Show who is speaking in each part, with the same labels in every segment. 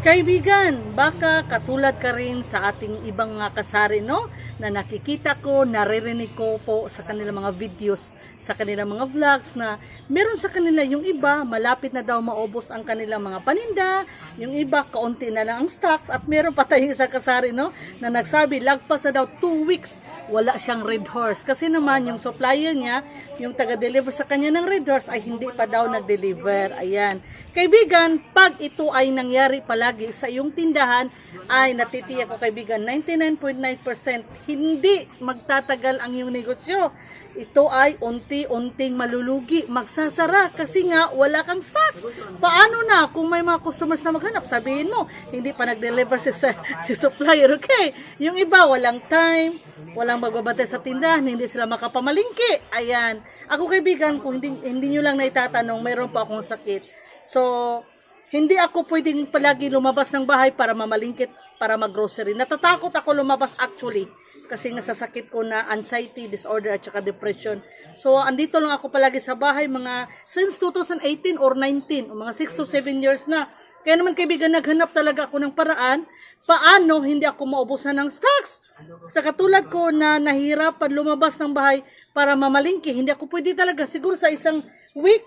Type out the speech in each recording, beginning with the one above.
Speaker 1: Kaibigan, baka katulad ka rin sa ating ibang mga kasari, no? Na nakikita ko, naririnig ko po sa kanilang mga videos, sa kanilang mga vlogs na meron sa kanila yung iba, malapit na daw maubos ang kanilang mga paninda, yung iba, kaunti na lang ang stocks, at meron pa tayong isang kasari, no? Na nagsabi, lagpas na daw 2 weeks, wala siyang red horse. Kasi naman, yung supplier niya, yung taga-deliver sa kanya ng red horse ay hindi pa daw nag-deliver. Ayan. Kaibigan, pag ito ay nangyari palagi sa iyong tindahan, ay natitiyak ko kaibigan, 99.9% hindi magtatagal ang iyong negosyo. Ito ay unti-unting malulugi, magsasara kasi nga wala kang stocks. Paano na kung may mga customers na maghanap? Sabihin mo, hindi pa nag-deliver si supplier, okay? Yung iba, walang time, walang magbabantay sa tindahan, hindi sila makapamalingki. Ayan. Ako kaibigan, kung hindi nyo lang naitatanong, mayroon pa akong sakit. So, hindi ako pwedeng palagi lumabas ng bahay para mamalingkit, para mag-grocery. Natatakot ako lumabas actually kasi nga sa sakit ko na anxiety disorder at saka depression. So, andito lang ako palagi sa bahay mga since 2018 or 19, o mga 6 to 7 years na. Kaya naman kaibigan, naghanap talaga ako ng paraan paano hindi ako maubusan ng stocks. Sa katulad ko na nahirapan lumabas ng bahay para mamalingki, hindi ako pwede talaga. Siguro sa isang week,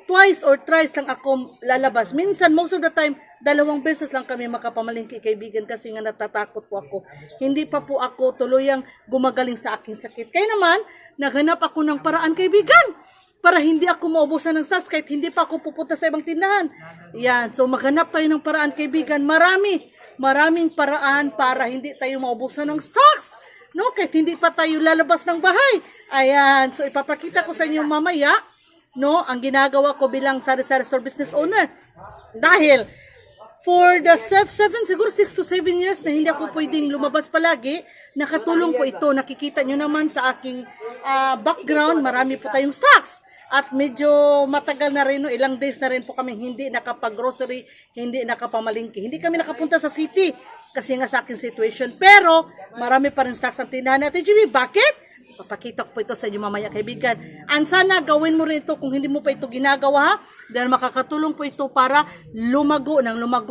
Speaker 1: twice or thrice lang ako lalabas. Minsan, most of the time, 2 beses lang kami makapamalingki kaibigan kasi nga natatakot po ako. Hindi pa po ako tuluyang gumagaling sa aking sakit. Kaya naman, naghanap ako ng paraan kaibigan para hindi ako maubusan ng stocks kahit hindi pa ako pupunta sa ibang tindahan. Yan. So, maghanap tayo ng paraan kaibigan. Maraming paraan para hindi tayo maubusan ng stocks. No? Kahit hindi pa tayo lalabas ng bahay. Ayan. So, ipapakita ko sa inyo mamaya, no, ang ginagawa ko bilang sari-sari store business owner. Dahil for the 7, siguro 6 to 7 years na hindi ako pwedeng lumabas palagi, nakatulong po ito. Nakikita nyo naman sa aking background, marami po tayong stocks. At medyo matagal na rin, no, ilang days na rin po kami hindi nakapag-grocery, hindi nakapamalingki. Hindi kami nakapunta sa city kasi nga sa aking situation. Pero marami pa rin stocks ang tindahan natin. Jimmy, bakit? Papakita ko po ito sa inyo mamaya kaibigan. And sana gawin mo rin ito kung hindi mo pa ito ginagawa dahil makakatulong po ito para lumago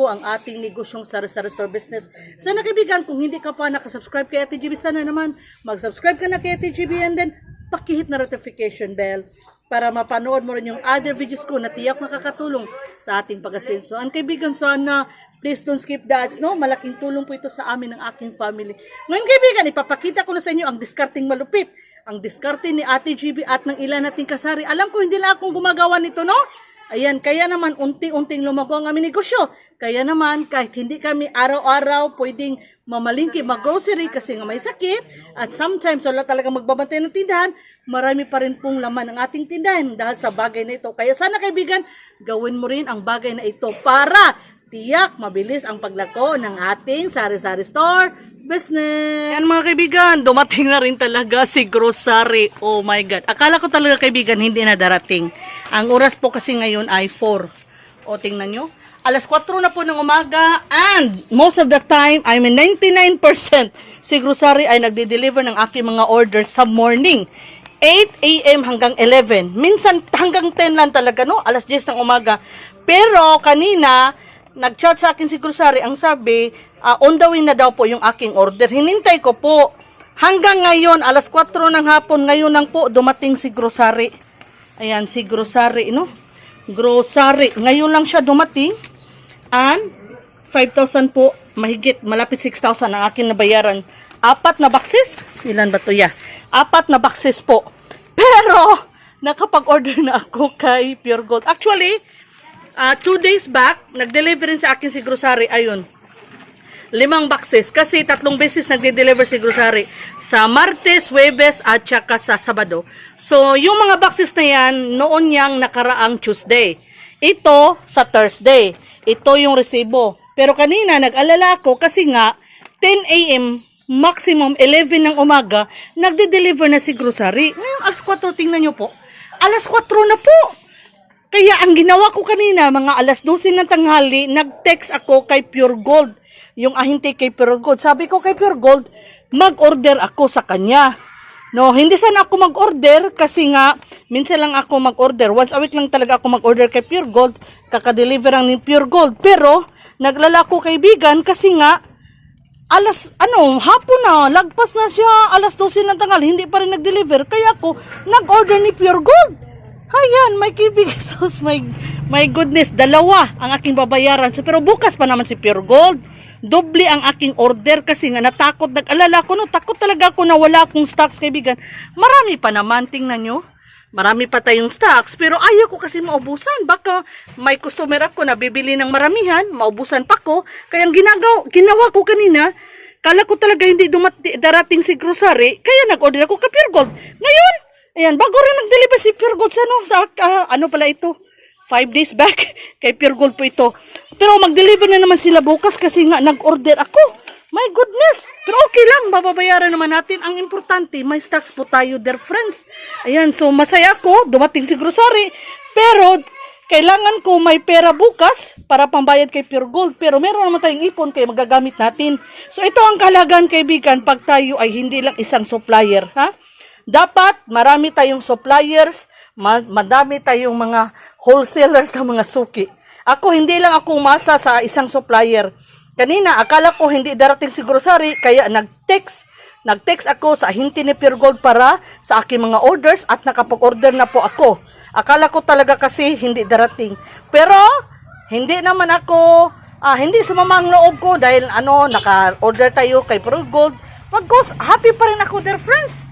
Speaker 1: ang ating negosyong sari-sari store business. Sana kaibigan, kung hindi ka pa nakasubscribe kay Ate GB, sana naman mag-subscribe ka na kay Ate GB and then pakihit na notification bell para mapanood mo rin yung other videos ko na tiyak makakatulong sa ating pag-asenso. And kaibigan, sana please don't skip the ads, no? Malaking tulong po ito sa amin ng aking family. Ngayon kaibigan, ipapakita ko na sa inyo ang discarding malupit. Ang discarding ni Ate GB at ng ilan nating kasari. Alam ko hindi lang akong gumagawa nito, no? Ayan, kaya naman unti-unting lumago ang aming negosyo. Kaya naman kahit hindi kami araw-araw pwedeng mamalingki, mag-grocery kasi nga may sakit. At sometimes wala talaga magbabantay ng tindahan. Marami pa rin pong laman ang ating tindahan dahil sa bagay na ito. Kaya sana kaibigan, gawin mo rin ang bagay na ito para tiyak, mabilis ang paglako ng ating sari-sari store business. Yan mga kaibigan, dumating na rin talaga si grocery. Oh my God. Akala ko talaga kaibigan, hindi na darating. Ang oras po kasi ngayon ay 4. O tingnan nyo. Alas 4 na po ng umaga and most of the time, I mean 99% si grocery ay nagde-deliver ng aking mga orders sa morning. 8 a.m. hanggang 11. Minsan hanggang 10 lang talaga, no? Alas 10 ng umaga. Pero kanina, nag-chat sa akin si grocery, ang sabi, on the way na daw po yung aking order. Hinintay ko po. Hanggang ngayon, alas 4 ng hapon, ngayon lang po dumating si grocery. Ayan, si grocery, no? Grocery. Ngayon lang siya dumating. And 5,000 po, mahigit, malapit 6,000 ang akin nabayaran. 4 na boxes? Ilan ba to ya? 4 na boxes po. Pero, nakapag-order na ako kay Pure Gold. Actually, 2 days back, nag-deliver rin sa akin si grocery. Ayun, 5 boxes. Kasi 3 beses nagde-deliver si grocery. Sa Martes, Huwebes, at saka sa Sabado. So, yung mga boxes na yan, noon yang nakaraang Tuesday. Ito, sa Thursday. Ito yung resibo. Pero kanina, nag-alala ako kasi nga, 10 a.m., maximum 11 ng umaga, nagde-deliver na si grocery. Ngayon, alas 4, tingnan nyo po. Alas 4 na po. Kaya ang ginawa ko kanina, mga alas 12 ng tanghali, nag-text ako kay Pure Gold. Yung ahente kay Pure Gold. Sabi ko kay Pure Gold, mag-order ako sa kanya. No, hindi sana ako mag-order kasi nga minsan lang ako mag-order. Once a week lang talaga ako mag-order kay Pure Gold. Kaka-deliver ang ni Pure Gold. Pero naglalako kaibigan kasi nga hapon na, lagpas na siya, alas 12 ng tanghal, hindi pa rin nag-deliver, kaya ako nag-order ni Pure Gold. Ayan, may kaibigan, sus, my goodness, dalawa ang aking babayaran. So, pero bukas pa naman si Pure Gold. Doble ang aking order kasi nga natakot, nag-alala ko, no, takot talaga ako na wala akong stocks, kaibigan. Marami pa naman, tingnan nyo. Marami pa tayong stocks, pero ayaw ko kasi maubusan. Baka may customer ako na bibili ng maramihan, maubusan pa ko. Kaya ang ginawa ko kanina, kala ko talaga hindi darating si grocery, kaya nag-order ako kay Pure Gold. Ngayon, ayan, bago rin nag-deliver si Pure Gold sa ano pala ito, 5 days back, kay Pure Gold po ito. Pero mag-deliver na naman sila bukas kasi nga nag-order ako. My goodness! Pero okay lang, mababayaran naman natin. Ang importante, may stocks po tayo, dear friends. Ayan, so masaya ako, dumating si grocery. Pero, kailangan ko may pera bukas para pambayad kay Pure Gold. Pero meron naman tayong ipon kaya magagamit natin. So ito ang kahalagan, kaibigan, pag tayo ay hindi lang isang supplier. Ha? Dapat marami tayong suppliers, madami tayong mga wholesalers ng mga suki. Ako, hindi lang ako umasa sa isang supplier. Kanina, akala ko hindi darating si grocery, kaya nag-text ako sa ahinti ni Pure Gold para sa aking mga orders at nakapag-order na po ako. Akala ko talaga kasi hindi darating. Pero, hindi naman ako, hindi sumama ang loob ko dahil naka-order tayo kay Pure Gold. Happy pa rin ako, dear friends.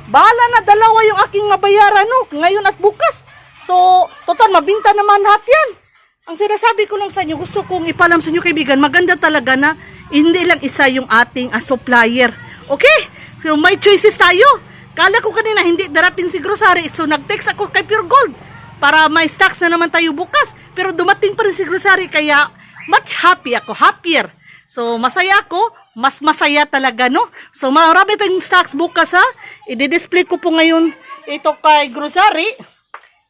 Speaker 1: Bahala na, dalawa yung aking mabayaran, no, ngayon at bukas. So, total, mabinta naman lahat yan. Ang sinasabi ko lang sa inyo, gusto kong ipalam sa inyo, kaibigan, maganda talaga na hindi lang isa yung ating supplier. Okay? So, may choices tayo. Kala ko kanina hindi darating si grocery, so nag-text ako kay Pure Gold para may stocks na naman tayo bukas. Pero dumating pa rin si grocery, kaya much happier. So, masaya ako, mas masaya talaga, no? So, marami tayong stocks bukas, ha? I-display ko po ngayon ito kay grocery.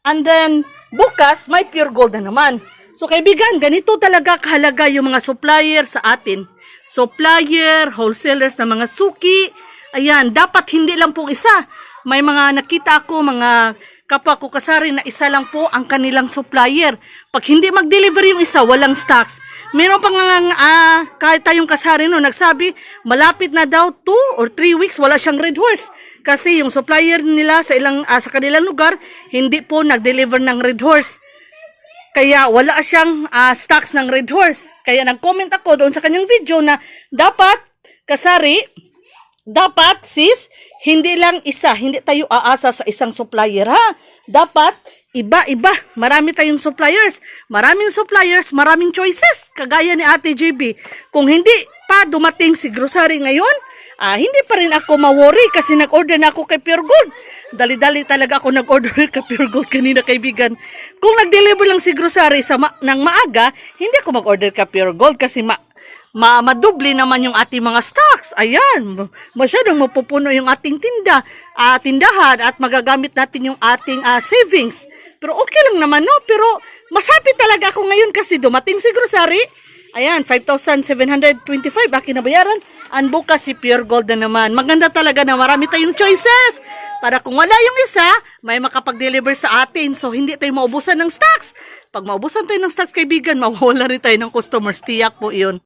Speaker 1: And then, bukas, may Pure Gold na naman. So, kaibigan, ganito talaga kahalaga yung mga supplier sa atin. Supplier, wholesalers na mga suki. Ayan, dapat hindi lang po isa. May mga nakita ako, mga kapwa ko kasari na isa lang po ang kanilang supplier. Pag hindi mag-deliver yung isa, walang stocks. Meron pang kahit tayong kasari no, nagsabi, malapit na daw 2 or 3 weeks, wala siyang Red Horse. Kasi yung supplier nila sa sa kanilang lugar, hindi po nag-deliver ng Red Horse. Kaya wala siyang stocks ng Red Horse. Kaya nag-comment ako doon sa kanyang video na dapat, kasari, dapat sis, hindi lang isa, hindi tayo aasa sa isang supplier, ha? Dapat, iba-iba. Marami tayong suppliers. Maraming suppliers, maraming choices. Kagaya ni Ate JB. Kung hindi pa dumating si grocery ngayon, hindi pa rin ako ma-worry kasi nag-order na ako kay Pure Gold. Dali-dali talaga ako nag-order kay Pure Gold kanina, kaibigan. Kung nag-deliver lang si grocery ng maaga, hindi ako mag-order kay Pure Gold kasi madoble naman yung ating mga stocks. Ayan, masyadong mapupuno yung ating tindahan at magagamit natin yung ating savings. Pero okay lang naman, no? Pero mas happy talaga ako ngayon kasi dumating si grocery. Ayan, 5,725 aking nabayaran. And bukas si Pure Gold na naman. Maganda talaga na marami tayong choices. Para kung wala yung isa, may makapag-deliver sa atin. So, hindi tayo maubusan ng stocks. Pag maubusan tayo ng stocks, kaibigan, mawawala rin tayo ng customers. Tiyak po yun.